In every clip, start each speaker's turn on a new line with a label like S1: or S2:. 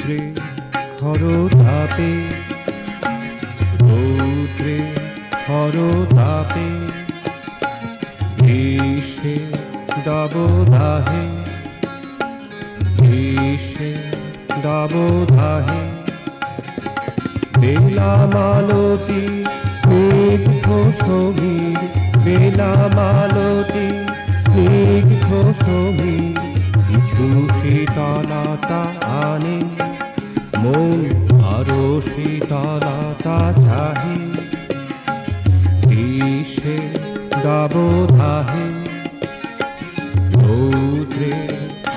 S1: রৌদ্রে খরতাপে, রৌদ্রে খরতাপে, গ্রীষ্মে দাবদাহে, গ্রীষ্মে দাবদাহে, বেলা মালতী স্নিগ্ধ সমীর, বেলা মালতী স্নিগ্ধ সমীর, কিছু শীতলতা আনে, মন আরো শীতলতা চাহে, গ্রীষ্মে দাবদাহে, রৌদ্রে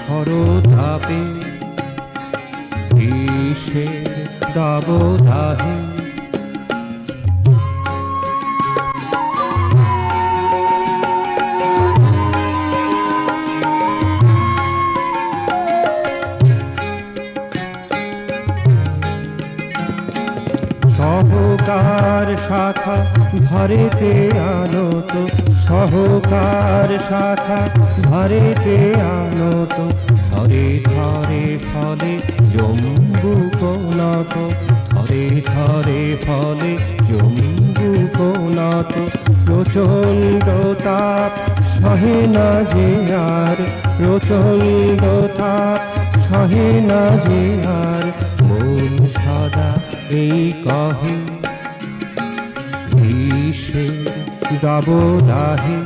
S1: খরতাপে, গ্রীষ্মে দাবদাহে। সহকার শাখা ধরেতে আনত, সহকার শাখা ধরেতে আনত, ধরে ধরে ফলে জম্বুক নত, ধরে ধরে ফলে জম্বুক নত, প্রচণ্ড তাপ সহে না যে আর, প্রচণ্ড তাপ সহে না যে আর, মন সদা এই কহে, গ্রীষ্মের দাবদাহে,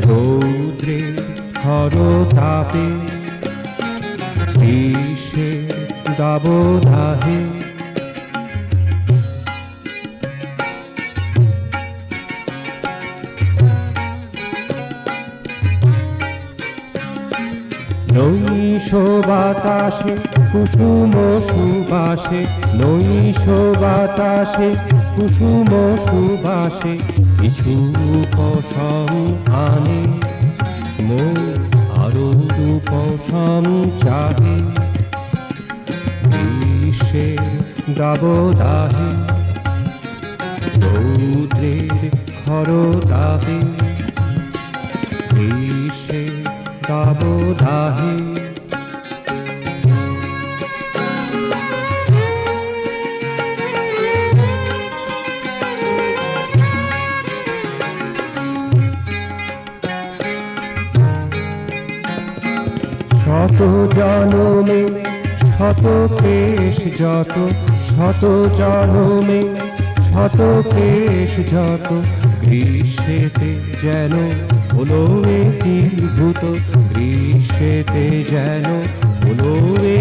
S1: রৌদ্রে খরতাপে, গ্রীষ্মের দাবদাহে। নৈশ বাতাসে কুসুম সুবাসে, নৈশ বাতাসে কুসুম সুবাসে, কিছু উপশম আনে, মন আরো উপশম চাহে, গ্রীষ্মের দাবদাহে, রৌদ্রের খরতাপে, গ্রীষ্মের দাবদাহে। শত জনমে শত ক্লেশ যত, শত জনমে শত ক্লেশ যত, গ্রীষ্মেতে যেন হলো একীভূত, গ্রীষ্মেতে যেন হলো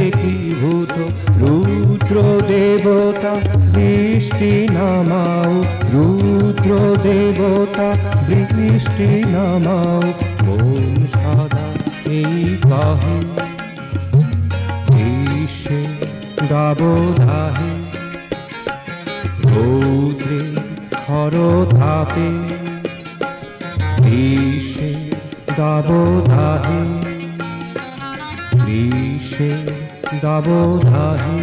S1: একীভূত, রুদ্র দেবতা বৃষ্টি নামাও, রুদ্র দেবতা বৃষ্টি নামাও, মন সদা এই কহে, গ্রীষ্মের দাবদাহে, রৌদ্রে খরতাপে, গ্রীষ্মের দাবদাহে, গ্রীষ্মের দাবদাহে।